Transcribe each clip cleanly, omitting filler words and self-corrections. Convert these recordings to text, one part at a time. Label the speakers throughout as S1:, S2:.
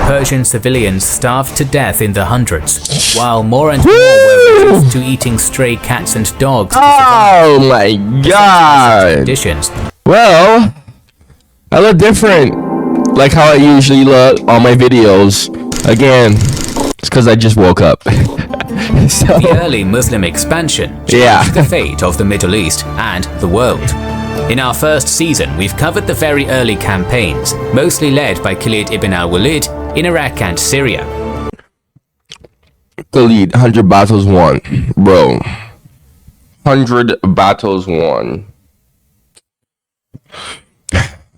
S1: Persian civilians starved to death in the hundreds, while more and more were reduced to eating stray cats and dogs.
S2: Oh my god!
S1: Conditions.
S2: Well, I look different, like how I usually look on my videos. Again, it's because I just woke up. So,
S1: the early Muslim expansion changed the fate of the Middle East and the world. In our first season, we've covered the very early campaigns, mostly led by Khalid ibn al-Walid in Iraq and Syria.
S2: Khalid, 100 battles won. Bro. 100 battles won.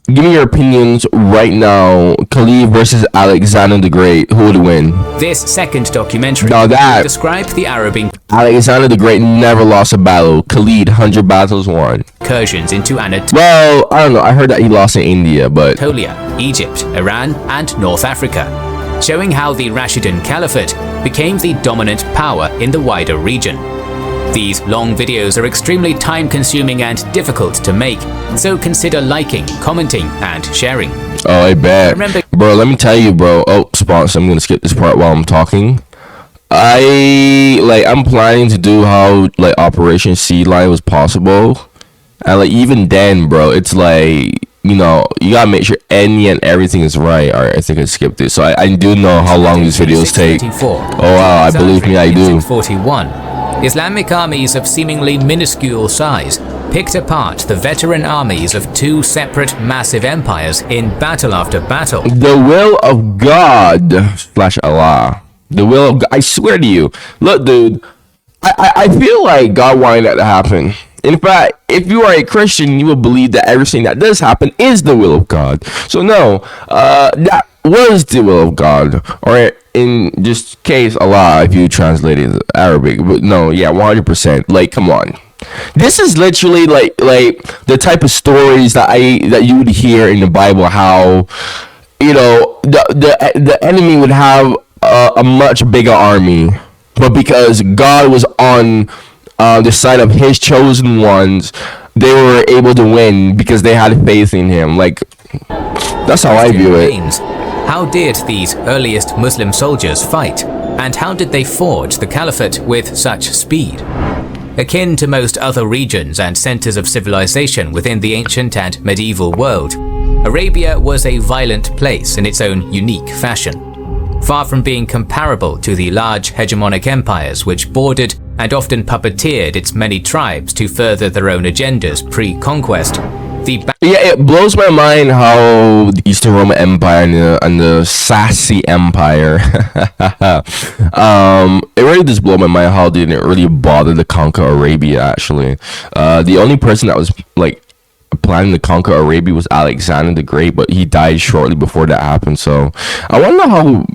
S2: Give me your opinions right now. Khalid versus Alexander the Great. Who would win?
S1: This second documentary described the Arabian...
S2: Alexander the Great never lost a battle. Khalid, 100 battles won.
S1: Incursions into Anatolia.
S2: Well, I don't know. I heard that he lost in India, but...
S1: Egypt, Iran, and North Africa, showing how the Rashidun Caliphate became the dominant power in the wider region. These long videos are extremely time-consuming and difficult to make, so consider liking, commenting, and sharing.
S2: Oh, I bet. Bro, let me tell you, bro. Oh, sponsor, I'm gonna skip this part while I'm talking. I'm planning to do how, like, Operation Sea Lion was possible. And, like, even then, bro, it's like, you know, you gotta make sure any and everything is right. Alright, I think I skipped it. So I do know how long these videos take. Oh, wow, I believe me, I do.
S1: 41. Islamic armies of seemingly minuscule size picked apart the veteran armies of two separate massive empires in battle after battle.
S2: The will of God / Allah. The will of God. I swear to you. Look, dude, I feel like God wanted that to happen. In fact, if you are a Christian, you will believe that everything that does happen is the will of God. So no, that was the will of God, or in just case Allah, if you translated Arabic. But no, yeah, 100%. Like, come on, this is literally like the type of stories that you would hear in the Bible. How, you know, the enemy would have a much bigger army, but because God was on the side of His chosen ones, they were able to win because they had faith in Him. Like, that's how I view it.
S1: How did these earliest Muslim soldiers fight, and how did they forge the caliphate with such speed? Akin to most other regions and centers of civilization within the ancient and medieval world, Arabia was a violent place in its own unique fashion. Far from being comparable to the large hegemonic empires which bordered and often puppeteered its many tribes to further their own agendas pre-conquest,
S2: it blows my mind how the Eastern Roman Empire and the Sassanian Empire it really just blew my mind how they didn't really bother to conquer Arabia. Actually, the only person that was like planning to conquer Arabia was Alexander the Great, but he died shortly before that happened. So I wonder how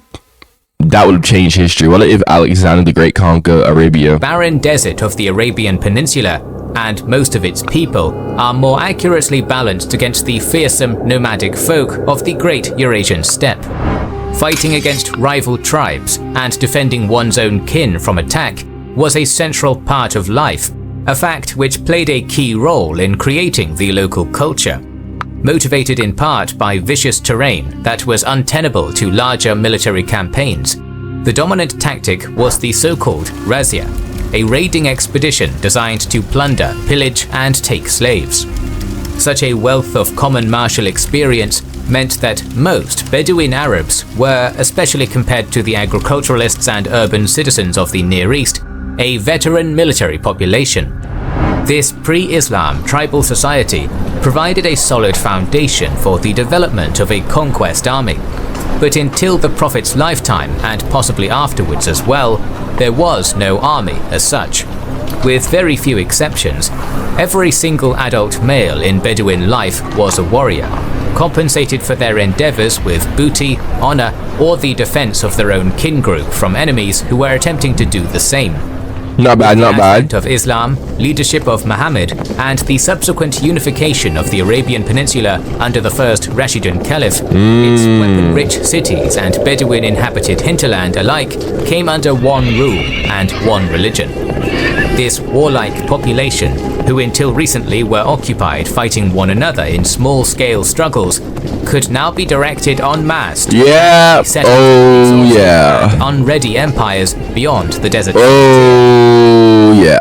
S2: that would have changed history. What if Alexander the Great conquered Arabia?
S1: Barren desert of the Arabian Peninsula and most of its people are more accurately balanced against the fearsome nomadic folk of the Great Eurasian Steppe. Fighting against rival tribes and defending one's own kin from attack was a central part of life, a fact which played a key role in creating the local culture. Motivated in part by vicious terrain that was untenable to larger military campaigns, the dominant tactic was the so-called razzia, a raiding expedition designed to plunder, pillage, and take slaves. Such a wealth of common martial experience meant that most Bedouin Arabs were, especially compared to the agriculturalists and urban citizens of the Near East, a veteran military population. This pre-Islam tribal society provided a solid foundation for the development of a conquest army. But until the Prophet's lifetime, and possibly afterwards as well, there was no army as such. With very few exceptions, every single adult male in Bedouin life was a warrior, compensated for their endeavors with booty, honor, or the defense of their own kin group from enemies who were attempting to do the same.
S2: Not bad, not bad.
S1: Of Islam, leadership of Muhammad, and the subsequent unification of the Arabian Peninsula under the first Rashidun Caliph, its weapon-rich cities and Bedouin-inhabited hinterland alike came under one rule and one religion. This warlike population, who until recently were occupied fighting one another in small-scale struggles, could now be directed en masse to unready empires beyond the desert.
S2: Oh yeah,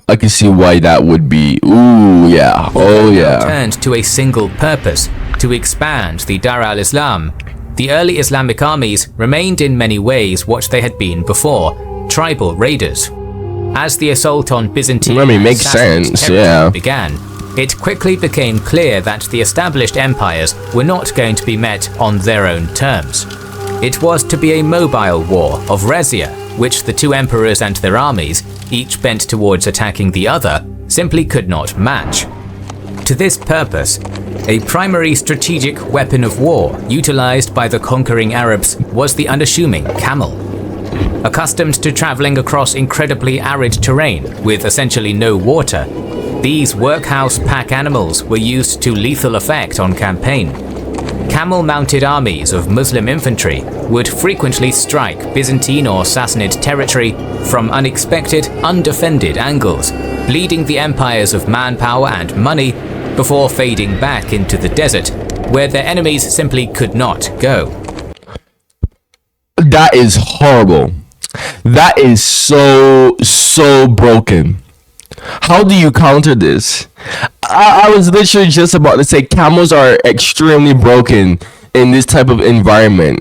S2: I can see why that would be. Ooh yeah, oh yeah.
S1: Turned to a single purpose: to expand the Dar al-Islam. The early Islamic armies remained in many ways what they had been before: tribal raiders. As the assault on Byzantine began, it quickly became clear that the established empires were not going to be met on their own terms. It was to be a mobile war of razzia, which the two emperors and their armies, each bent towards attacking the other, simply could not match. To this purpose, a primary strategic weapon of war utilized by the conquering Arabs was the unassuming camel. Accustomed to traveling across incredibly arid terrain with essentially no water, these workhouse pack animals were used to lethal effect on campaign. Camel-mounted armies of Muslim infantry would frequently strike Byzantine or Sassanid territory from unexpected, undefended angles, bleeding the empires of manpower and money before fading back into the desert, where their enemies simply could not go.
S2: That is horrible. That is so broken. How do you counter this? I was literally just about to say camels are extremely broken in this type of environment.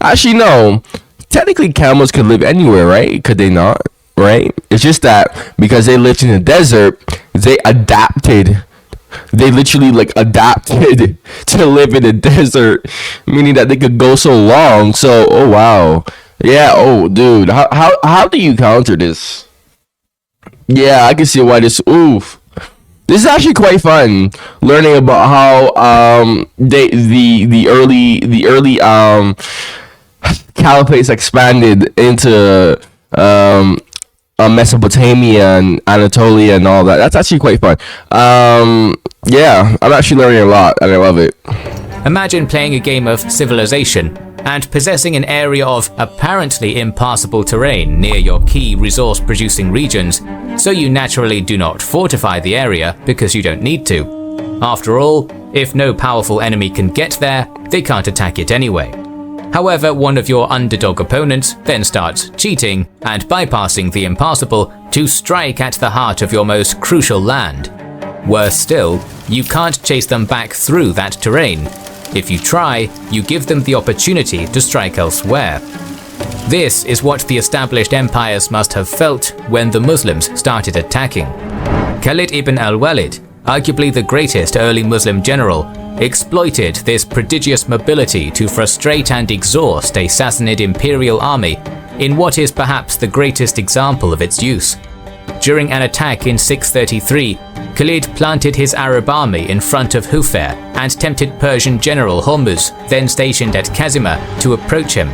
S2: Actually, no. Technically, camels could live anywhere, right? Could they not? Right? It's just that because they lived in the desert, they adapted. They literally adapted to live in the desert, meaning that they could go so long. So, oh wow. Yeah, oh dude, how do you counter this? Yeah, I can see why this. Oof, this is actually quite fun learning about how the early caliphates expanded into Mesopotamia and Anatolia and all that. That's actually quite fun. Yeah, I'm actually learning a lot and I love it.
S1: Imagine playing a game of Civilization and possessing an area of apparently impassable terrain near your key resource-producing regions, so you naturally do not fortify the area because you don't need to. After all, if no powerful enemy can get there, they can't attack it anyway. However, one of your underdog opponents then starts cheating and bypassing the impassable to strike at the heart of your most crucial land. Worse still, you can't chase them back through that terrain. If you try, you give them the opportunity to strike elsewhere. This is what the established empires must have felt when the Muslims started attacking. Khalid ibn al-Walid, arguably the greatest early Muslim general, exploited this prodigious mobility to frustrate and exhaust a Sassanid imperial army in what is perhaps the greatest example of its use. During an attack in 633, Khalid planted his Arab army in front of Hufair and tempted Persian general Hormuz, then stationed at Kazima, to approach him.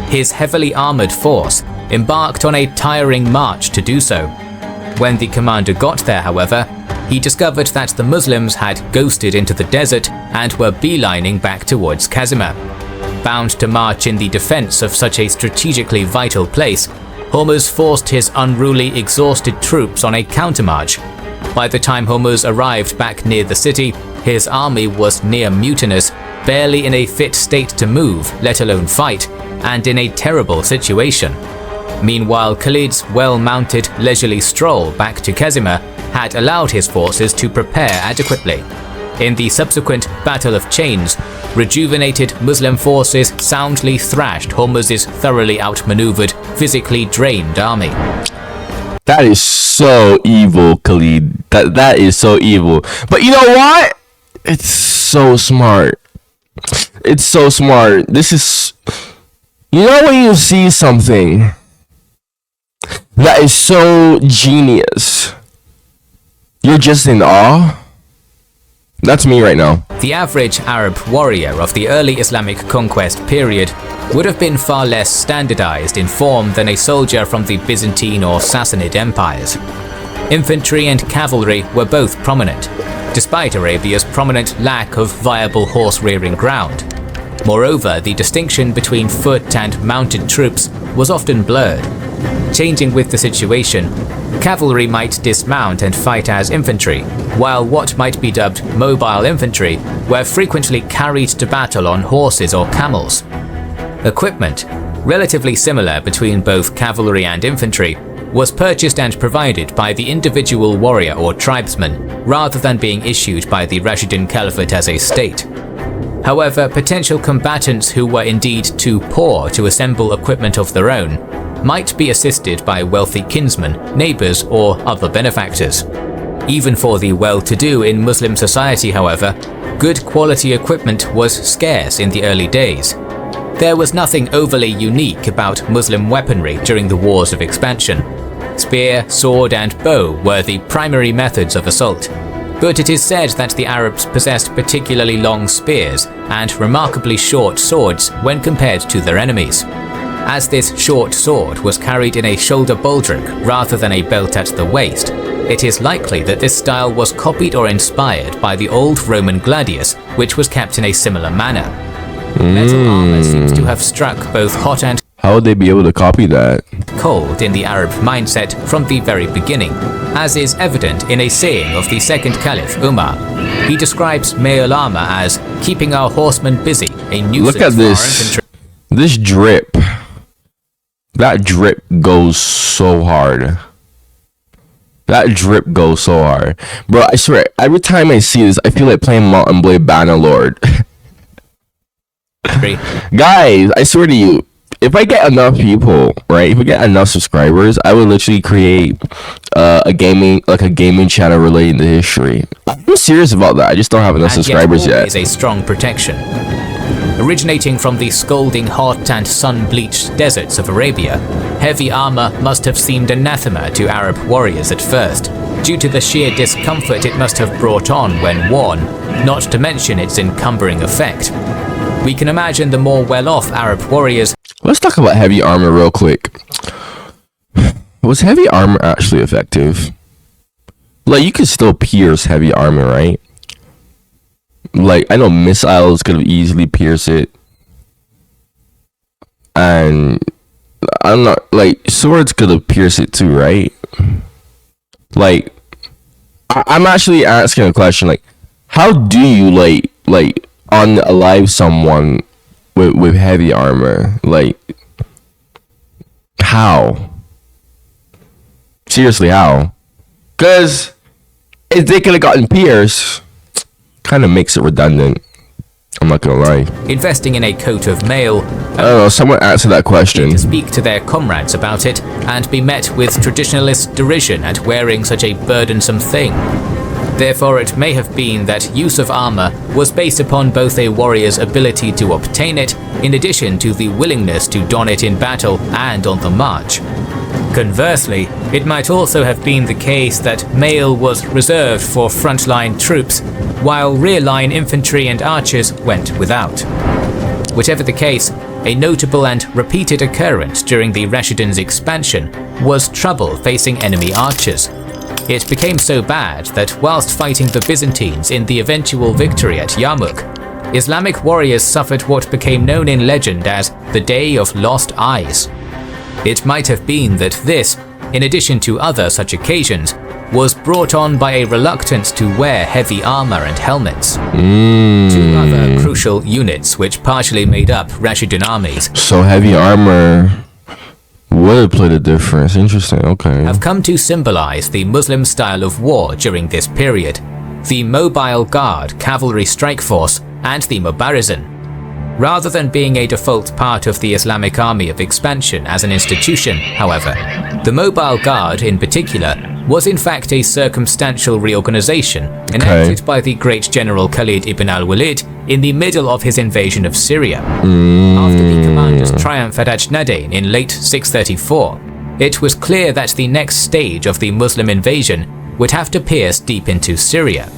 S1: His heavily armored force embarked on a tiring march to do so. When the commander got there, however, he discovered that the Muslims had ghosted into the desert and were beelining back towards Kazima. Bound to march in the defense of such a strategically vital place, Hormuz forced his unruly, exhausted troops on a countermarch. By the time Hormuz arrived back near the city, his army was near mutinous, barely in a fit state to move, let alone fight, and in a terrible situation. Meanwhile, Khalid's well-mounted, leisurely stroll back to Kazima had allowed his forces to prepare adequately. In the subsequent Battle of Chains, rejuvenated Muslim forces soundly thrashed Hormuz's thoroughly outmaneuvered, physically drained army.
S2: That is so evil, Khalid. That is so evil. But you know what? It's so smart. It's so smart. This is... You know when you see something that is so genius, you're just in awe? That's me right now.
S1: The average Arab warrior of the early Islamic conquest period would have been far less standardized in form than a soldier from the Byzantine or Sassanid empires. Infantry and cavalry were both prominent, despite Arabia's prominent lack of viable horse-rearing ground. Moreover, the distinction between foot and mounted troops was often blurred. Changing with the situation, Cavalry might dismount and fight as infantry, while what might be dubbed mobile infantry were frequently carried to battle on horses or camels. Equipment, relatively similar between both cavalry and infantry, was purchased and provided by the individual warrior or tribesman, rather than being issued by the Rashidun Caliphate as a state. However, potential combatants who were indeed too poor to assemble equipment of their own might be assisted by wealthy kinsmen, neighbors, or other benefactors. Even for the well-to-do in Muslim society, however, good quality equipment was scarce in the early days. There was nothing overly unique about Muslim weaponry during the wars of expansion. Spear, sword, and bow were the primary methods of assault, but it is said that the Arabs possessed particularly long spears and remarkably short swords when compared to their enemies. As this short sword was carried in a shoulder baldric rather than a belt at the waist, it is likely that this style was copied or inspired by the old Roman gladius, which was kept in a similar manner. Metal armor seems to have struck both hot and
S2: How would they be able to copy that?
S1: cold in the Arab mindset from the very beginning, as is evident in a saying of the second Caliph Umar. He describes mail armor as keeping our horsemen busy, a nuisance
S2: Look at
S1: for our
S2: this.
S1: infantry.
S2: This drip. That drip goes so hard. That drip goes so hard. Bro, I swear, every time I see this, I feel like playing Mount and Blade Bannerlord. Guys, I swear to you, if I get enough people, right, if I get enough subscribers, I would literally create a gaming channel relating to history. I'm serious about that. I just don't have enough subscribers yet.
S1: Is a strong protection. Originating from the scalding hot and sun-bleached deserts of Arabia, heavy armor must have seemed anathema to Arab warriors at first, due to the sheer discomfort it must have brought on when worn, not to mention its encumbering effect. We can imagine the more well-off Arab warriors.
S2: Let's talk about heavy armor real quick. Was heavy armor actually effective? Like, you could still pierce heavy armor, right? Like, I know missiles could have easily pierced it. And I'm not, like, swords could have pierced it too, right? Like, I'm actually asking a question, like, how do you, like unalive someone with heavy armor? Like, how? Seriously, how? Because if they could have gotten pierced, kind of makes it redundant. I'm not gonna lie.
S1: Investing in a coat of mail,
S2: I don't know, someone answer that question.
S1: to speak to their comrades about it and be met with traditionalist derision at wearing such a burdensome thing. Therefore, it may have been that use of armor was based upon both a warrior's ability to obtain it, in addition to the willingness to don it in battle and on the march. Conversely, it might also have been the case that mail was reserved for frontline troops, while rear-line infantry and archers went without. Whichever the case, a notable and repeated occurrence during the Rashidun's expansion was trouble facing enemy archers. It became so bad that whilst fighting the Byzantines in the eventual victory at Yarmouk, Islamic warriors suffered what became known in legend as the Day of Lost Eyes. It might have been that this, in addition to other such occasions, was brought on by a reluctance to wear heavy armor and helmets. Two other crucial units which partially made up Rashidun armies.
S2: So heavy armor would have played a difference. Interesting, okay.
S1: Have come to symbolize the Muslim style of war during this period: the Mobile Guard Cavalry Strike Force and the Mubarizan. Rather than being a default part of the Islamic Army of Expansion as an institution, however, the Mobile Guard in particular was in fact a circumstantial reorganization enacted by the great general Khalid ibn al-Walid in the middle of his invasion of Syria. After the commander's triumph at Ajnadayn in late 634, it was clear that the next stage of the Muslim invasion would have to pierce deep into Syria.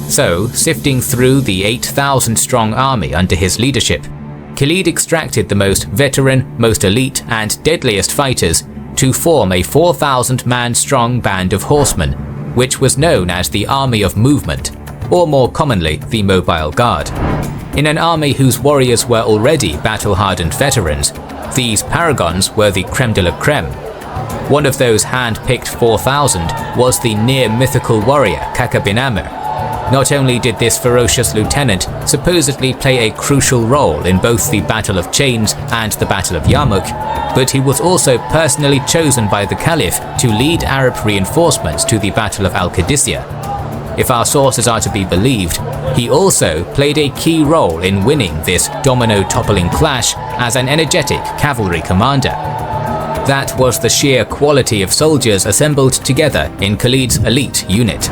S1: So, sifting through the 8,000-strong army under his leadership, Khalid extracted the most veteran, most elite, and deadliest fighters to form a 4,000-man strong band of horsemen, which was known as the Army of Movement, or more commonly, the Mobile Guard. In an army whose warriors were already battle-hardened veterans, these paragons were the creme de la creme, One of those hand-picked 4,000 was the near-mythical warrior Kaka bin Amr. Not only did this ferocious lieutenant supposedly play a crucial role in both the Battle of Chains and the Battle of Yarmouk, but he was also personally chosen by the Caliph to lead Arab reinforcements to the Battle of al-Qadisiyyah. If our sources are to be believed, he also played a key role in winning this domino-toppling clash as an energetic cavalry commander. That was the sheer quality of soldiers assembled together in Khalid's elite unit.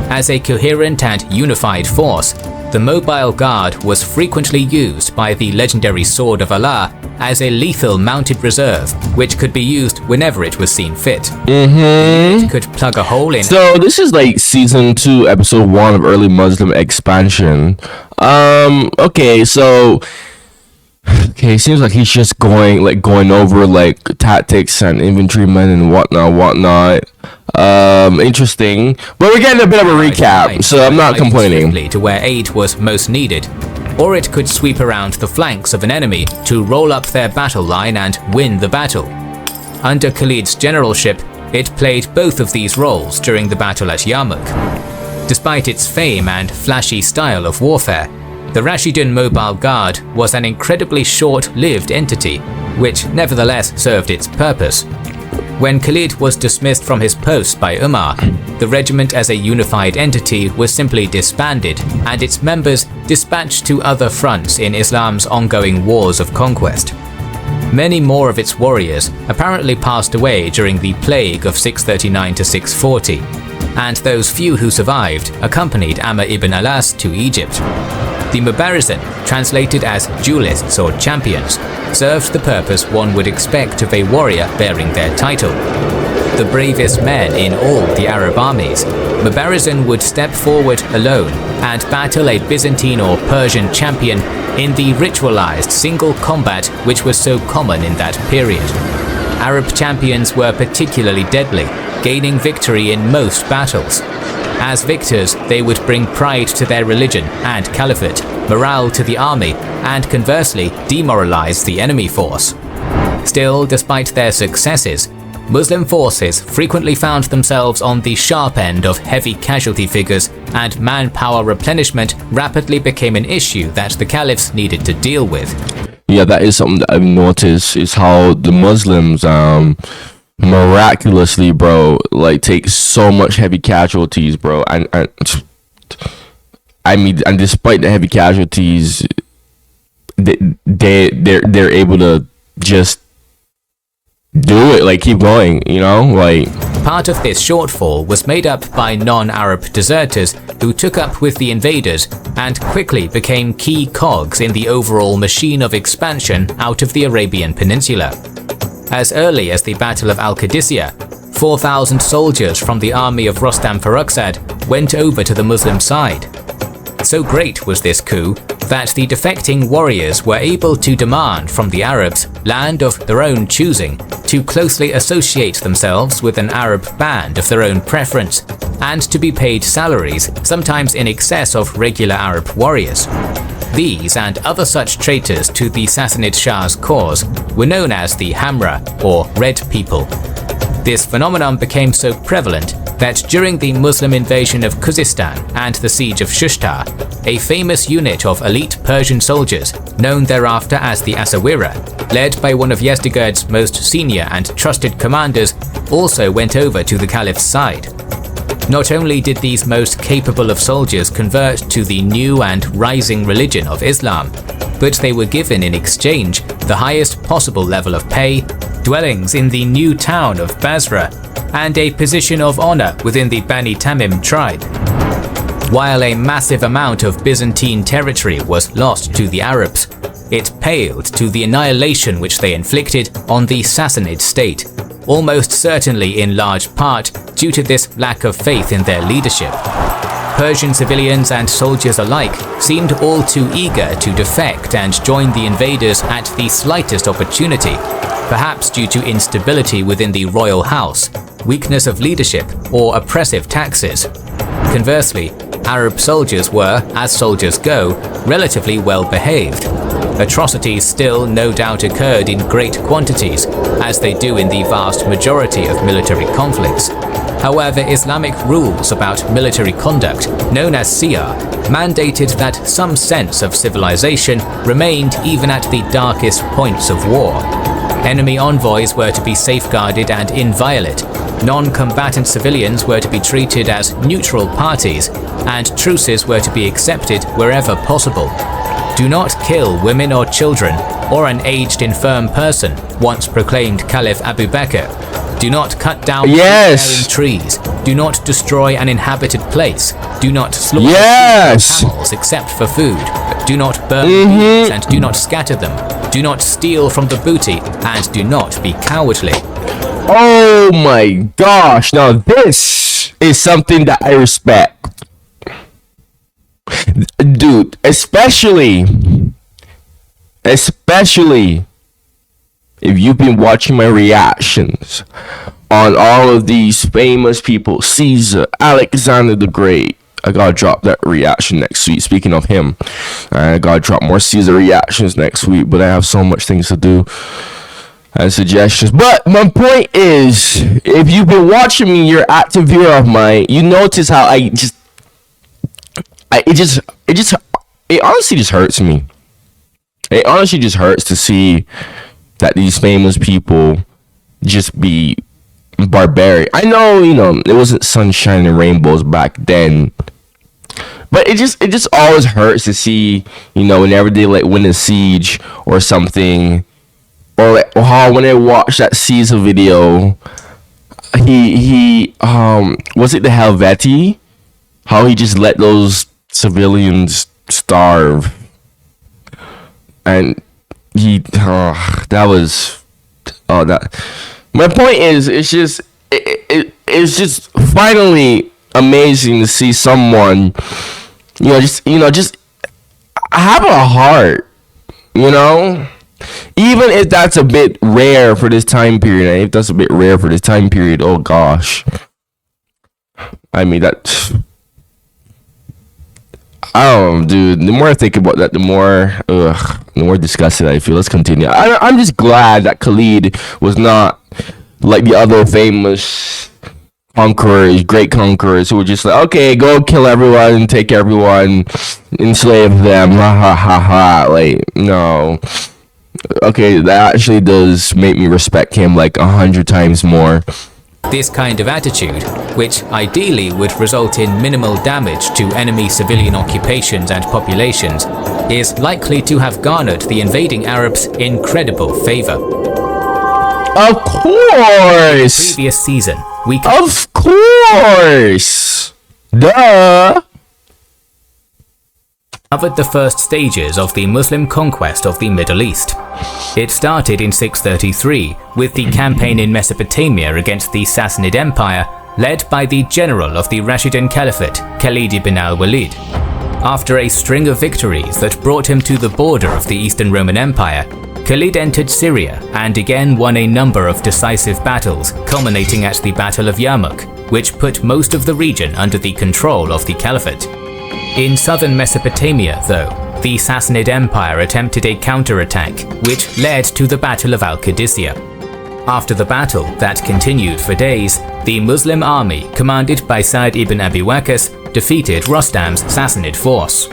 S1: As a coherent and unified force, the Mobile Guard was frequently used by the legendary Sword of Allah as a lethal mounted reserve, which could be used whenever it was seen fit. It could plug a hole in.
S2: So this is like season 2, episode 1 of early Muslim expansion. Okay, so it seems like he's just going over like tactics and infantrymen and whatnot. Interesting, but we're getting a bit of a recap, so I'm not complaining.
S1: To where aid was most needed, or it could sweep around the flanks of an enemy to roll up their battle line and win the battle. Under Khalid's generalship, it played both of these roles during the battle at Yarmouk. Despite its fame and flashy style of warfare, the Rashidun Mobile Guard was an incredibly short-lived entity, which nevertheless served its purpose. When Khalid was dismissed from his post by Umar, the regiment as a unified entity was simply disbanded and its members dispatched to other fronts in Islam's ongoing wars of conquest. Many more of its warriors apparently passed away during the plague of 639 to 640, and those few who survived accompanied Amr ibn Alas to Egypt. The Mubarizan, translated as duelists or champions, served the purpose one would expect of a warrior bearing their title. The bravest men in all the Arab armies, Mubarizan would step forward alone and battle a Byzantine or Persian champion in the ritualized single combat which was so common in that period. Arab champions were particularly deadly, gaining victory in most battles. As victors, they would bring pride to their religion and caliphate, morale to the army, and conversely demoralize the enemy force. Still, despite their successes, Muslim forces frequently found themselves on the sharp end of heavy casualty figures, and manpower replenishment rapidly became an issue that the caliphs needed to deal with.
S2: Yeah, that is something that I've noticed, is how the Muslims miraculously, bro, like take so much heavy casualties, bro, and I mean, and despite the heavy casualties, they're able to just do it, like keep going, you know, like.
S1: Part of this shortfall was made up by non-Arab deserters who took up with the invaders and quickly became key cogs in the overall machine of expansion out of the Arabian Peninsula. As early as the Battle of al-Qadisiyyah, 4,000 soldiers from the army of Rostam Farrukhzad went over to the Muslim side. So great was this coup that the defecting warriors were able to demand from the Arabs land of their own choosing to closely associate themselves with an Arab band of their own preference and to be paid salaries sometimes in excess of regular Arab warriors. These and other such traitors to the Sassanid Shah's cause were known as the Hamra, or Red People. This phenomenon became so prevalent that during the Muslim invasion of Khuzestan and the siege of Shushtar, a famous unit of elite Persian soldiers, known thereafter as the Asawira, led by one of Yazdegerd's most senior and trusted commanders, also went over to the Caliph's side. Not only did these most capable of soldiers convert to the new and rising religion of Islam, but they were given in exchange the highest possible level of pay, dwellings in the new town of Basra, and a position of honor within the Bani Tamim tribe. While a massive amount of Byzantine territory was lost to the Arabs, it paled to the annihilation which they inflicted on the Sassanid state, almost certainly in large part due to this lack of faith in their leadership. Persian civilians and soldiers alike seemed all too eager to defect and join the invaders at the slightest opportunity, perhaps due to instability within the royal house, weakness of leadership, or oppressive taxes. Conversely, Arab soldiers were, as soldiers go, relatively well behaved. Atrocities still no doubt occurred in great quantities, as they do in the vast majority of military conflicts. However, Islamic rules about military conduct, known as Siyar, mandated that some sense of civilization remained even at the darkest points of war. Enemy envoys were to be safeguarded and inviolate, non-combatant civilians were to be treated as neutral parties, and truces were to be accepted wherever possible. Do not kill women or children, or an aged infirm person, once proclaimed Caliph Abu Bakr. Do not cut down bearing trees. Do not destroy an inhabited place. Do not slaughter animals except for food. Do not burn beasts and do not scatter them. Do not steal from the booty and do not be cowardly.
S2: Oh my gosh, now this is something that I respect. Dude, especially if you've been watching my reactions on all of these famous people, Caesar, Alexander the Great. I gotta drop that reaction next week. Speaking of him, I gotta drop more Caesar reactions next week, but I have so much things to do and suggestions. But my point is, if you've been watching me, you're an active viewer of mine, you notice how it honestly just hurts me. It honestly just hurts to see that these famous people just be barbaric. I know, it wasn't sunshine and rainbows back then, but it just always hurts to see, whenever they win a siege or something, or how when I watched that Caesar video, he was it the Helvetii? How he just let those civilians starve, and my point is, it's just finally amazing to see someone, just have a heart, even if that's a bit rare for this time period. And if that's a bit rare for this time period, oh gosh, I mean that. I don't know, dude. The more I think about that, the more disgusted I feel. Let's continue. I'm just glad that Khalid was not like the other famous conquerors, great conquerors, who were just like, okay, go kill everyone, take everyone, enslave them, ha ha ha ha. Like, no. Okay, that actually does make me respect him like 100 times more.
S1: This kind of attitude, which ideally would result in minimal damage to enemy civilian occupations and populations, is likely to have garnered the invading Arabs incredible favor.
S2: Of course!
S1: Previous season,
S2: Of course! Duh!
S1: Covered the first stages of the Muslim conquest of the Middle East. It started in 633 with the campaign in Mesopotamia against the Sassanid Empire, led by the general of the Rashidun Caliphate, Khalid ibn al-Walid. After a string of victories that brought him to the border of the Eastern Roman Empire, Khalid entered Syria and again won a number of decisive battles, culminating at the Battle of Yarmouk, which put most of the region under the control of the Caliphate. In southern Mesopotamia, though, the Sassanid Empire attempted a counterattack, which led to the Battle of al-Qadisiyyah. After the battle, that continued for days, the Muslim army, commanded by Sa'd ibn Abi Waqqas, defeated Rostam's Sassanid force.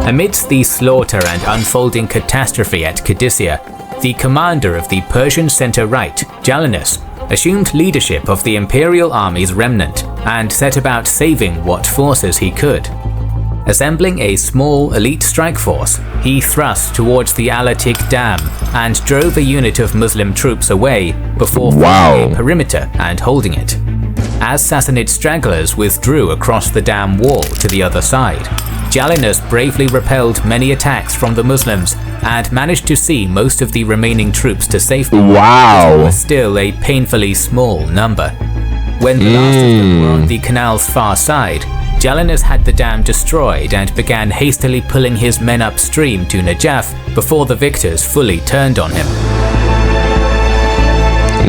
S1: Amidst the slaughter and unfolding catastrophe at Qadisiyyah, the commander of the Persian center-right, Jalinus, assumed leadership of the imperial army's remnant and set about saving what forces he could. Assembling a small elite strike force, he thrust towards the Al-Atiq Dam and drove a unit of Muslim troops away before forming a perimeter and holding it. As Sassanid stragglers withdrew across the dam wall to the other side, Jalinus bravely repelled many attacks from the Muslims and managed to see most of the remaining troops to safety. Wow! But still a painfully small number. When the last of them were on the canal's far side, Jalinus had the dam destroyed and began hastily pulling his men upstream to Najaf before the victors fully turned on him.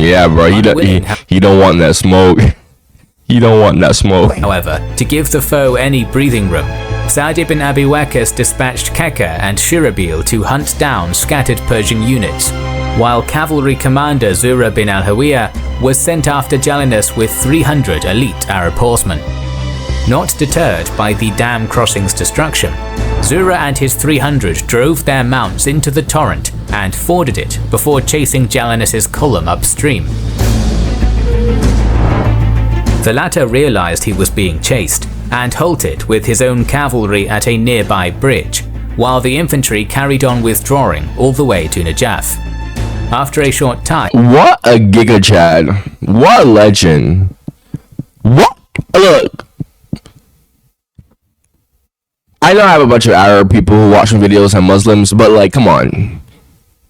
S2: Yeah, bro, he don't want that smoke. He don't want that smoke.
S1: However, to give the foe any breathing room, Sa'd ibn Abi Waqqas dispatched Keka and Shirabil to hunt down scattered Persian units, while cavalry commander Zura bin al-Hawiyah was sent after Jalinus with 300 elite Arab horsemen. Not deterred by the dam crossing's destruction, Zura and his 300 drove their mounts into the torrent and forded it before chasing Jalinus's column upstream. The latter realized he was being chased and halted with his own cavalry at a nearby bridge, while the infantry carried on withdrawing all the way to Najaf. After a short time...
S2: What a Giga Chad. What a legend. What? Look. I know I have a bunch of Arab people who watch my videos and Muslims, but like, come on.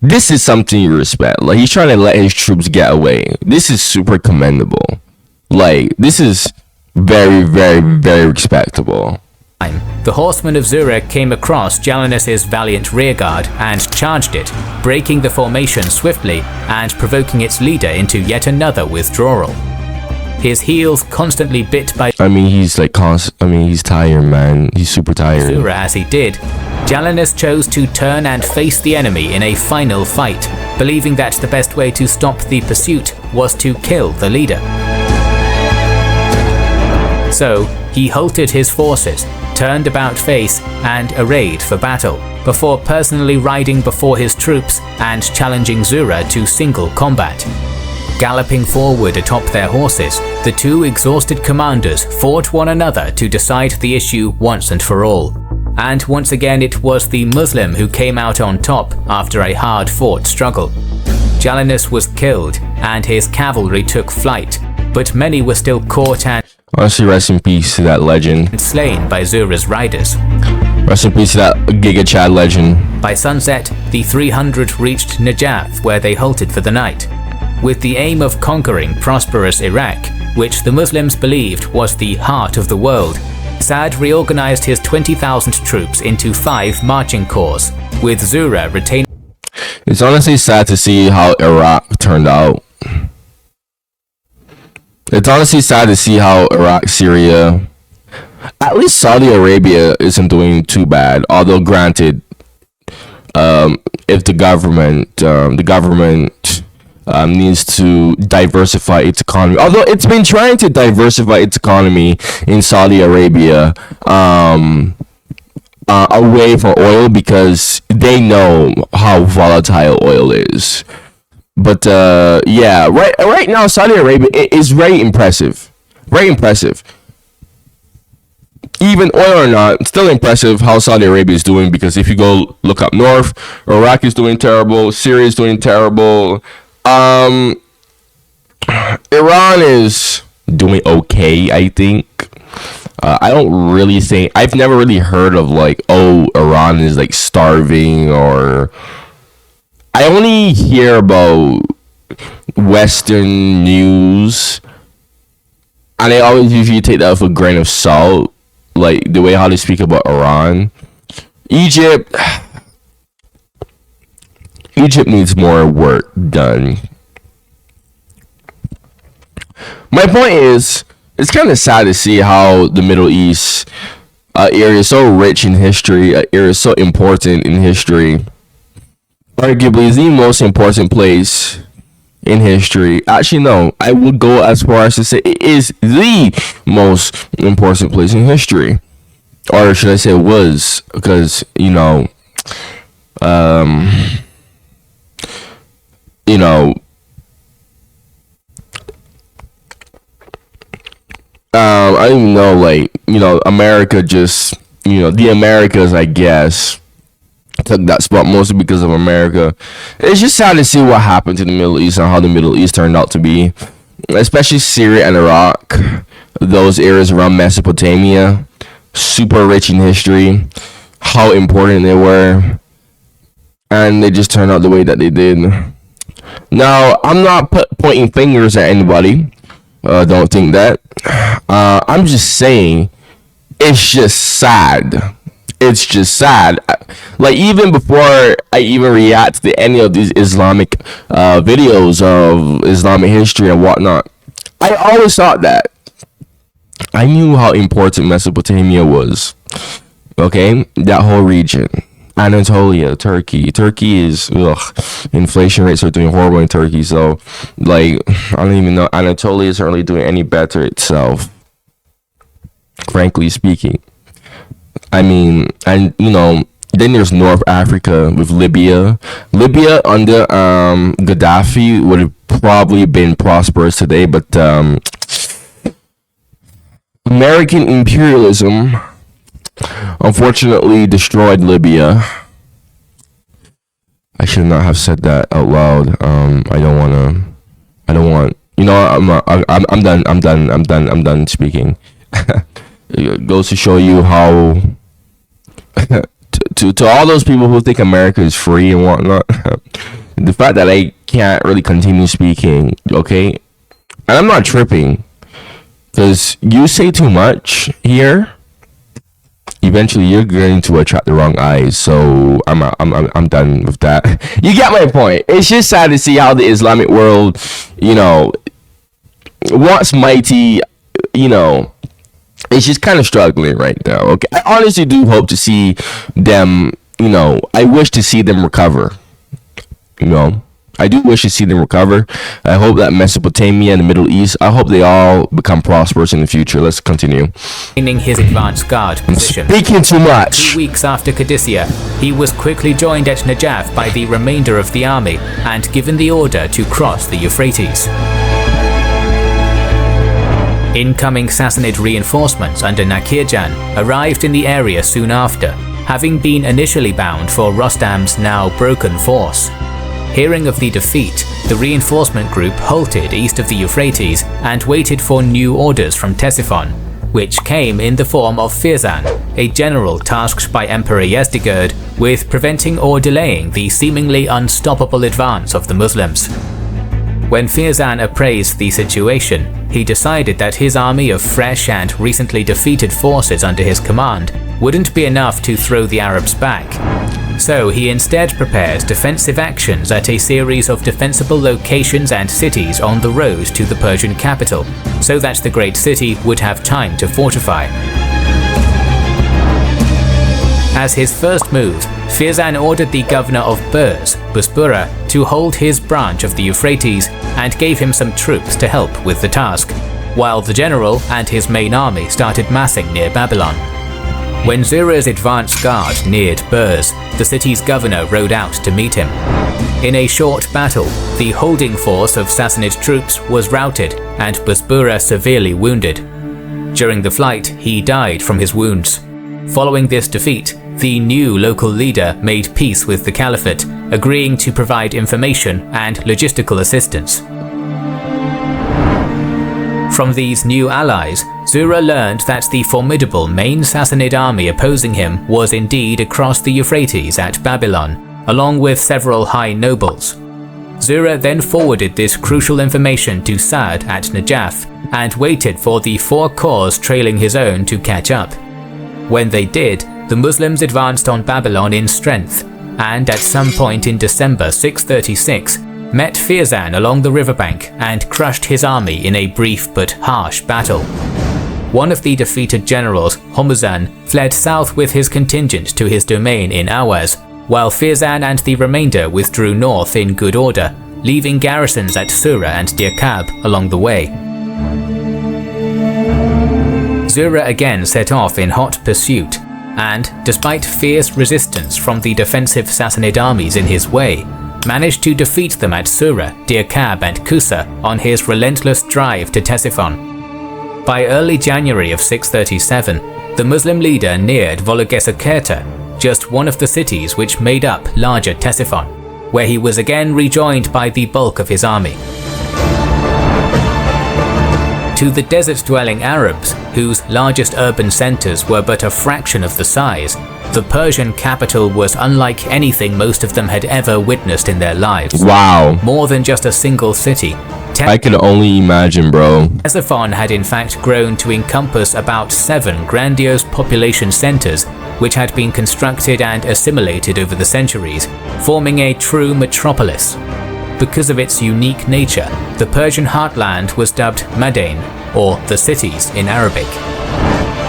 S2: This is something you respect. Like, he's trying to let his troops get away. This is super commendable. Like, this is very, very, very respectable.
S1: The horsemen of Zura came across Jalinus's valiant rearguard and charged it, breaking the formation swiftly and provoking its leader into yet another withdrawal. His heels constantly bit by...
S2: he's like he's tired, man. He's super tired.
S1: Zura as he did, Jalinus chose to turn and face the enemy in a final fight, believing that the best way to stop the pursuit was to kill the leader. So, he halted his forces, turned about face, and arrayed for battle, before personally riding before his troops and challenging Zura to single combat. Galloping forward atop their horses, the two exhausted commanders fought one another to decide the issue once and for all. And once again it was the Muslim who came out on top after a hard-fought struggle. Jalinus was killed, and his cavalry took flight, but many were still caught and
S2: honestly, rest in peace to that legend.
S1: Slain by Zura's riders.
S2: Rest in peace to that Giga Chad legend.
S1: By sunset, the 300 reached Najaf, where they halted for the night. With the aim of conquering prosperous Iraq, which the Muslims believed was the heart of the world, Sa'd reorganized his 20,000 troops into 5 marching corps, with Zura retaining...
S2: It's honestly sad to see how Iraq turned out. It's honestly sad to see how Iraq, Syria, at least Saudi Arabia isn't doing too bad. Although granted, if the government needs to diversify its economy, although it's been trying to diversify its economy in Saudi Arabia away from oil because they know how volatile oil is. But yeah, right now Saudi Arabia is very impressive. Very impressive. Even oil or not, it's still impressive how Saudi Arabia is doing, because if you go look up north, Iraq is doing terrible, Syria is doing terrible. Iran is doing okay, I think. I don't really think, I've never really heard of like, oh, Iran is like starving, or I only hear about Western news, and I always usually take that with a grain of salt, like the way how they speak about Iran. Egypt needs more work done. My point is, it's kind of sad to see how the Middle East area is so rich in history, area is so important in history. Arguably is the most important place in history. Actually, no, I would go as far as to say it is the most important place in history. Or should I say it was, because, I don't even know, like, America just, the Americas, I guess, took that spot mostly because of America. It's just sad to see what happened to the Middle East and how the Middle East turned out to be, especially Syria and Iraq, those areas around Mesopotamia, super rich in history, how important they were, and they just turned out the way that they did. Now, I'm not pointing fingers at anybody. don't think that. I'm just saying, it's just sad. It's just sad. Like, even before I even react to any of these Islamic videos of Islamic history and whatnot, I always thought that I knew how important Mesopotamia was. Okay, that whole region, Anatolia, Turkey. Turkey is, inflation rates are doing horrible in Turkey. So, like, I don't even know. Anatolia isn't really doing any better itself, frankly speaking. I mean, and then there's North Africa with Libya. Libya under Gaddafi would have probably been prosperous today, but American imperialism unfortunately destroyed Libya. I should not have said that out loud. I don't want. I'm done speaking. It goes to show you how to all those people who think America is free and whatnot, the fact that I can't really continue speaking, okay? And I'm not tripping, because you say too much here, eventually you're going to attract the wrong eyes. So I'm done with that. You get my point. It's just sad to see how the Islamic world, once mighty, it's just kind of struggling right now. Okay, I honestly do hope to see them. I wish to see them recover. I do wish to see them recover. I hope that Mesopotamia and the Middle East, I hope they all become prosperous in the future. Let's continue.
S1: Maintaining his advanced guard position.
S2: Speaking too much.
S1: 2 weeks after Qadisiyah, he was quickly joined at Najaf by the remainder of the army and given the order to cross the Euphrates. Incoming Sassanid reinforcements under Nakirjan arrived in the area soon after, having been initially bound for Rostam's now broken force. Hearing of the defeat, the reinforcement group halted east of the Euphrates and waited for new orders from Ctesiphon, which came in the form of Firzan, a general tasked by Emperor Yezdegerd with preventing or delaying the seemingly unstoppable advance of the Muslims. When Firzan appraised the situation, he decided that his army of fresh and recently defeated forces under his command wouldn't be enough to throw the Arabs back. So he instead prepared defensive actions at a series of defensible locations and cities on the road to the Persian capital, so that the great city would have time to fortify. As his first move, Firzan ordered the governor of Burs, Bospora, to hold his branch of the Euphrates and gave him some troops to help with the task, while the general and his main army started massing near Babylon. When Zura's advance guard neared Burs, the city's governor rode out to meet him. In a short battle, the holding force of Sassanid troops was routed and Bospora severely wounded. During the flight, he died from his wounds. Following this defeat, the new local leader made peace with the Caliphate, agreeing to provide information and logistical assistance. From these new allies, Zura learned that the formidable main Sassanid army opposing him was indeed across the Euphrates at Babylon, along with several high nobles. Zura then forwarded this crucial information to Sa'd at Najaf and waited for the 4 corps trailing his own to catch up. When they did, the Muslims advanced on Babylon in strength, and at some point in December 636, met Firzan along the riverbank and crushed his army in a brief but harsh battle. One of the defeated generals, Hormuzan, fled south with his contingent to his domain in Awaz, while Firzan and the remainder withdrew north in good order, leaving garrisons at Sura and Dirkab along the way. Zura again set off in hot pursuit, and, despite fierce resistance from the defensive Sassanid armies in his way, managed to defeat them at Sura, Dirkab and Kusa on his relentless drive to Ctesiphon. By early January of 637, the Muslim leader neared Vologesakerta, just one of the cities which made up larger Ctesiphon, where he was again rejoined by the bulk of his army. To the desert-dwelling Arabs, whose largest urban centers were but a fraction of the size, the Persian capital was unlike anything most of them had ever witnessed in their lives.
S2: Wow.
S1: More than just a single city,
S2: I can only imagine, bro.
S1: Ctesiphon had in fact grown to encompass about 7 grandiose population centers, which had been constructed and assimilated over the centuries, forming a true metropolis. Because of its unique nature, the Persian heartland was dubbed Madain, or the cities in Arabic.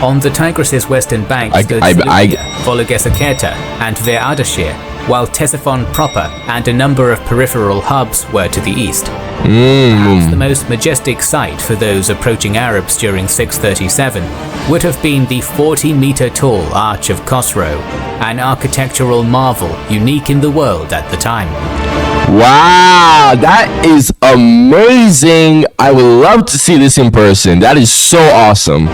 S1: On the Tigris's western bank stood Seleucia, Vologeseketa, and Ver Ardashir, while Ctesiphon proper and a number of peripheral hubs were to the east. Perhaps the most majestic sight for those approaching Arabs during 637 would have been the 40-meter tall Arch of Khosrow, an architectural marvel unique in the world at the time.
S2: Wow, that is amazing. I would love to see this in person. That is so awesome.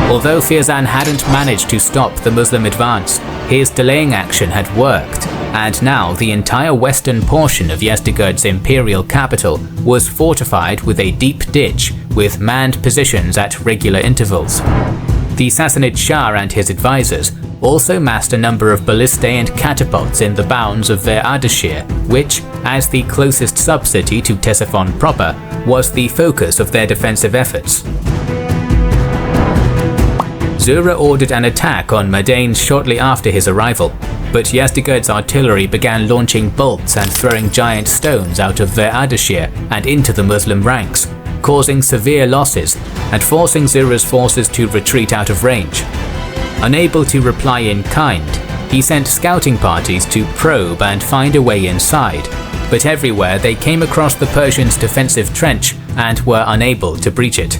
S1: Although Firzan hadn't managed to stop the Muslim advance, his delaying action had worked, and now the entire western portion of Yezdegerd's imperial capital was fortified with a deep ditch with manned positions at regular intervals. The Sassanid Shah and his advisors also massed a number of ballistae and catapults in the bounds of Ver Ardashir, which, as the closest sub-city to Ctesiphon proper, was the focus of their defensive efforts. Zura ordered an attack on Madain shortly after his arrival, but Yezdegerd's artillery began launching bolts and throwing giant stones out of Ver Ardashir and into the Muslim ranks, causing severe losses and forcing Zura's forces to retreat out of range. Unable to reply in kind, he sent scouting parties to probe and find a way inside, but everywhere they came across the Persians' defensive trench and were unable to breach it.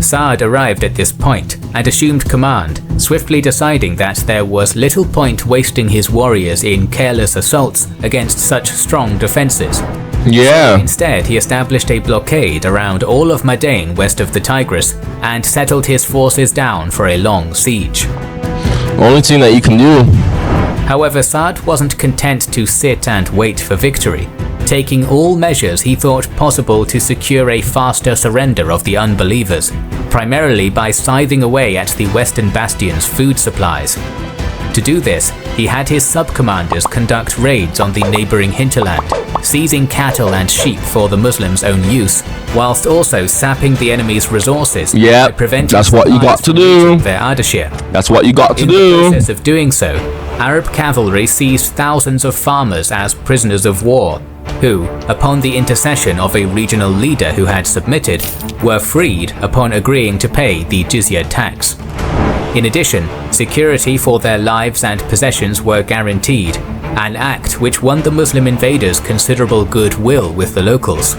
S1: Sa'd arrived at this point and assumed command, swiftly deciding that there was little point wasting his warriors in careless assaults against such strong defenses.
S2: Yeah.
S1: Instead, he established a blockade around all of Madain west of the Tigris and settled his forces down for a long siege.
S2: Only thing that you can do.
S1: However, Sa'd wasn't content to sit and wait for victory, taking all measures he thought possible to secure a faster surrender of the unbelievers, primarily by scything away at the Western Bastion's food supplies. To do this, he had his sub-commanders conduct raids on the neighboring hinterland, seizing cattle and sheep for the Muslims' own use, whilst also sapping the enemy's resources.
S2: Yeah, that's what you got to do. That's what you got to do.
S1: In the process of doing so, Arab cavalry seized thousands of farmers as prisoners of war, who, upon the intercession of a regional leader who had submitted, were freed upon agreeing to pay the jizya tax. In addition, security for their lives and possessions were guaranteed, an act which won the Muslim invaders considerable goodwill with the locals.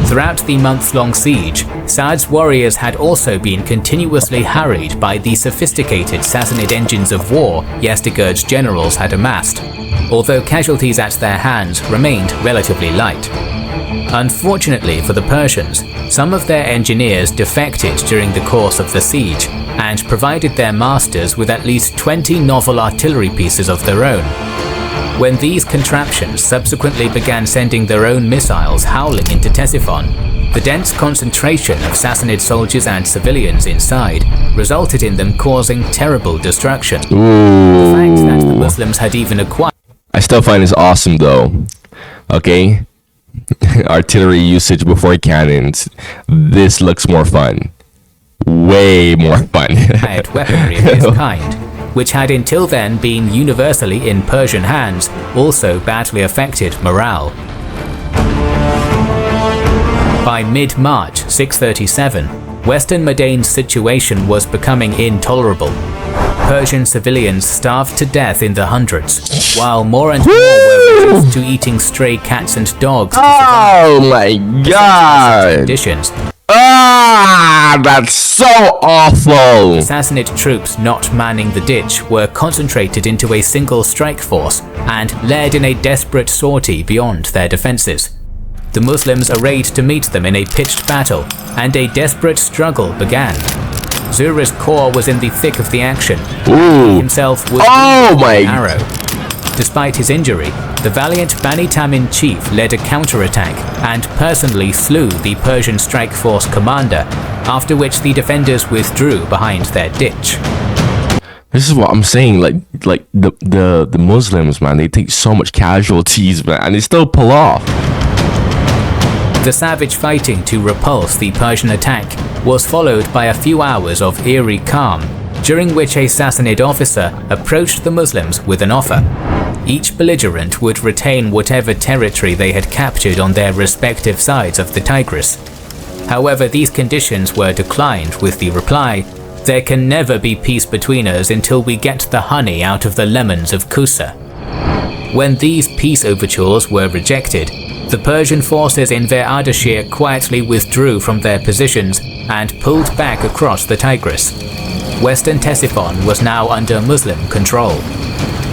S1: Throughout the month-long siege, Sa'd's warriors had also been continuously harried by the sophisticated Sassanid engines of war Yezdegerd's generals had amassed, although casualties at their hands remained relatively light. Unfortunately for the Persians, some of their engineers defected during the course of the siege and provided their masters with at least 20 novel artillery pieces of their own. When these contraptions subsequently began sending their own missiles howling into Ctesiphon, the dense concentration of Sassanid soldiers and civilians inside resulted in them causing terrible destruction. The fact that the Muslims had even acquired...
S2: I still find this awesome though. Okay? Artillery usage before cannons. This looks more fun. Way more fun.
S1: Weaponry of this kind, which had until then been universally in Persian hands, also badly affected morale. By mid-March 637, Western Madain's situation was becoming intolerable. Persian civilians starved to death in the hundreds, while more and more were reduced to eating stray cats and dogs.
S2: Oh my god!
S1: Conditions.
S2: That's so awful!
S1: Sassanid troops not manning the ditch were concentrated into a single strike force and led in a desperate sortie beyond their defenses. The Muslims arrayed to meet them in a pitched battle, and a desperate struggle began. Zura's corps was in the thick of the action. He himself was an arrow. Despite his injury, the valiant Bani Tamin chief led a counterattack and personally slew the Persian strike force commander, after which the defenders withdrew behind their ditch.
S2: This is what I'm saying, like the Muslims, man, they take so much casualties, man, and they still pull off.
S1: The savage fighting to repulse the Persian attack was followed by a few hours of eerie calm, during which a Sassanid officer approached the Muslims with an offer. Each belligerent would retain whatever territory they had captured on their respective sides of the Tigris. However, these conditions were declined with the reply, "There can never be peace between us until we get the honey out of the lemons of Kusa." When these peace overtures were rejected, the Persian forces in Ardashir quietly withdrew from their positions and pulled back across the Tigris. Western Ctesiphon was now under Muslim control.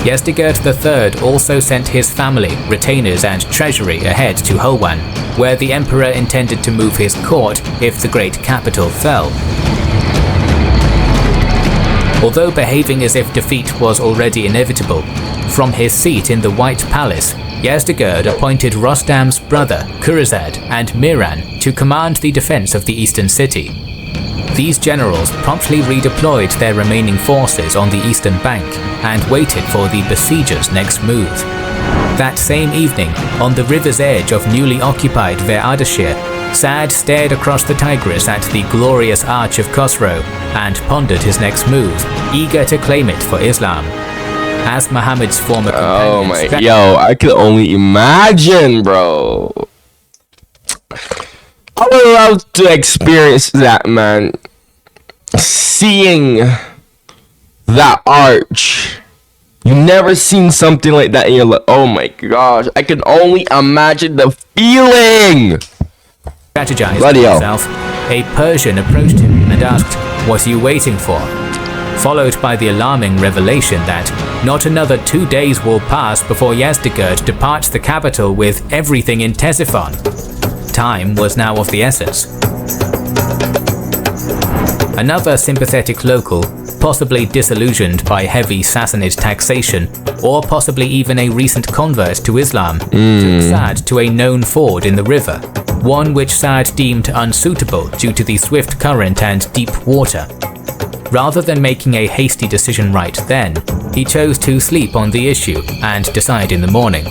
S1: Yezdegerd III also sent his family, retainers and treasury ahead to Hulwan, where the emperor intended to move his court if the great capital fell. Although behaving as if defeat was already inevitable, from his seat in the White Palace, Yezdegerd appointed Rostam's brother Kurazad and Miran to command the defense of the eastern city. These generals promptly redeployed their remaining forces on the eastern bank and waited for the besiegers' next move. That same evening, on the river's edge of newly occupied Ardashir, Saad stared across the Tigris at the glorious Arch of Khosrow and pondered his next move, eager to claim it for Islam. As Muhammad's former companion,
S2: yo, I could only imagine, bro. I would love to experience that, man. Seeing that arch. You never seen something like that and you're like, oh my gosh, I can only imagine the feeling.
S1: Strategizing himself, a Persian approached him and asked, "What are you waiting for?" Followed by the alarming revelation that not another 2 days will pass before Yezdegerd departs the capital with everything in Ctesiphon. Time was now of the essence. Another sympathetic local, possibly disillusioned by heavy Sassanid taxation, or possibly even a recent convert to Islam, took Saad to a known ford in the river, one which Saad deemed unsuitable due to the swift current and deep water. Rather than making a hasty decision right then, he chose to sleep on the issue and decide in the morning.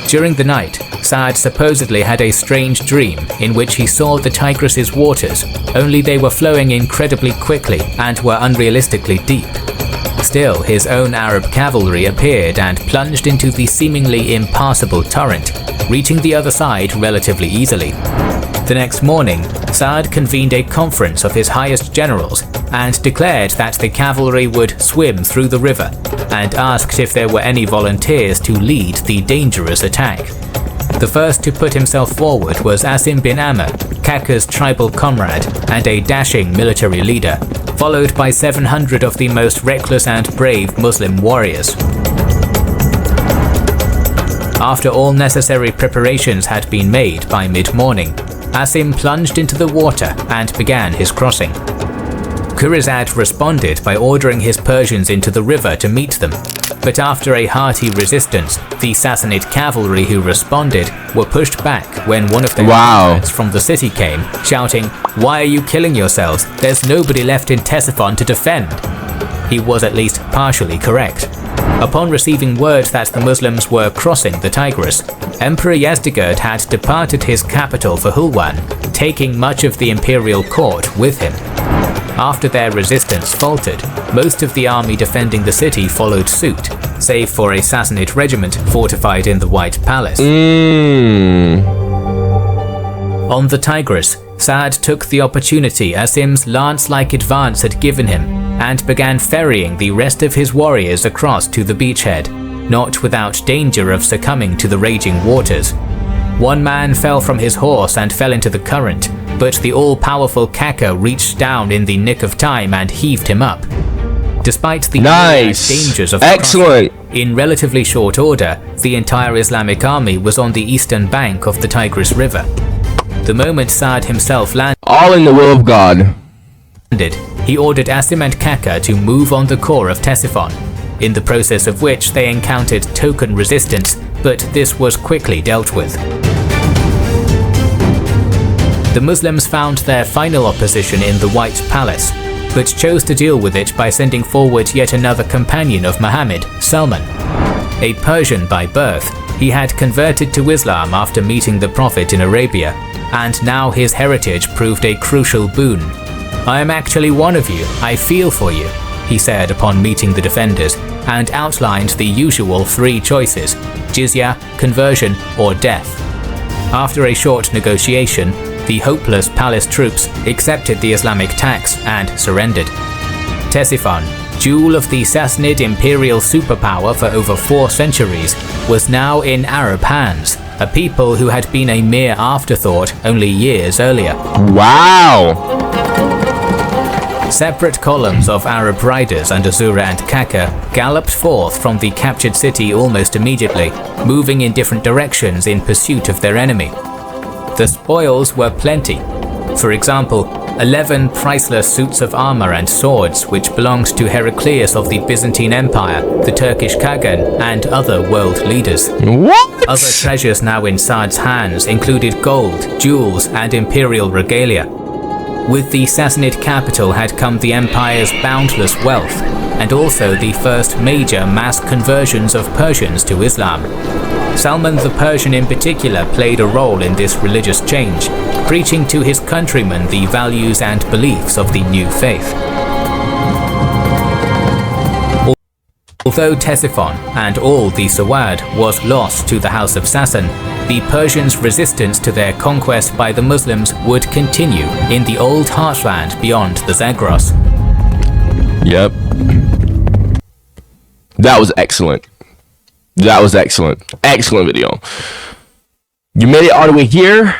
S1: During the night, Saad supposedly had a strange dream in which he saw the Tigris's waters, only they were flowing incredibly quickly and were unrealistically deep. Still, his own Arab cavalry appeared and plunged into the seemingly impassable torrent, reaching the other side relatively easily. The next morning, Saad convened a conference of his highest generals and declared that the cavalry would swim through the river, and asked if there were any volunteers to lead the dangerous attack. The first to put himself forward was Asim bin Amr, Kaka's tribal comrade and a dashing military leader, followed by 700 of the most reckless and brave Muslim warriors. After all necessary preparations had been made by mid-morning, Asim plunged into the water and began his crossing. Kurazad responded by ordering his Persians into the river to meet them, but after a hearty resistance, the Sassanid cavalry who responded were pushed back when one of their comrades from the city came, shouting, "Why are you killing yourselves? There's nobody left in Ctesiphon to defend." He was at least partially correct. Upon receiving word that the Muslims were crossing the Tigris, Emperor Yezdegerd had departed his capital for Hulwan, taking much of the imperial court with him. After their resistance faltered, most of the army defending the city followed suit, save for a Sassanid regiment fortified in the White Palace. On the Tigris, Saad took the opportunity Asim's lance-like advance had given him and began ferrying the rest of his warriors across to the beachhead, not without danger of succumbing to the raging waters. One man fell from his horse and fell into the current, but the all-powerful Kaka reached down in the nick of time and heaved him up. Despite the dangers of the crossing, in relatively short order, the entire Islamic army was on the eastern bank of the Tigris River. The moment Saad himself landed,
S2: all in the will of God,
S1: he ordered Asim and Kaka to move on the core of Ctesiphon, in the process of which they encountered token resistance, but this was quickly dealt with. The Muslims found their final opposition in the White Palace, but chose to deal with it by sending forward yet another companion of Muhammad, Salman. A Persian by birth, he had converted to Islam after meeting the Prophet in Arabia, and now his heritage proved a crucial boon. "I am actually one of you, I feel for you," he said upon meeting the defenders, and outlined the usual three choices: jizya, conversion, or death. After a short negotiation, the hopeless palace troops accepted the Islamic tax and surrendered. Ctesiphon, jewel of the Sassanid imperial superpower for over 4 centuries, was now in Arab hands, a people who had been a mere afterthought only years earlier.
S2: Wow!
S1: Separate columns of Arab riders under Zura and Kaka galloped forth from the captured city almost immediately, moving in different directions in pursuit of their enemy. The spoils were plenty. For example, 11 priceless suits of armor and swords which belonged to Heraclius of the Byzantine Empire, the Turkish Kagan, and other world leaders.
S2: What?
S1: Other treasures now in Saad's hands included gold, jewels, and imperial regalia. With the Sassanid capital had come the empire's boundless wealth, and also the first major mass conversions of Persians to Islam. Salman the Persian in particular played a role in this religious change, preaching to his countrymen the values and beliefs of the new faith. Although Ctesiphon and all the Sawad was lost to the House of Sassan, the Persians' resistance to their conquest by the Muslims would continue in the old heartland beyond the Zagros.
S2: Yep. That was excellent. That was excellent. Excellent video. You made it all the way here.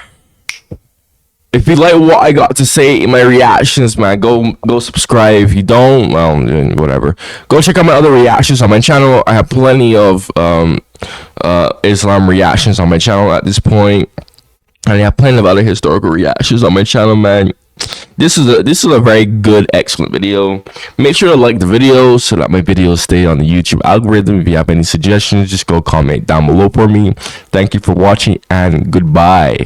S2: If you like what I got to say in my reactions, man, go subscribe. If you don't, well, whatever. Go check out my other reactions on my channel. I have plenty of Islam reactions on my channel at this point, and I have plenty of other historical reactions on my channel, man. This is a very good, excellent video. Make sure to like the video so that my videos stay on the YouTube algorithm. If you have any suggestions, just go comment down below for me. Thank you for watching, and goodbye.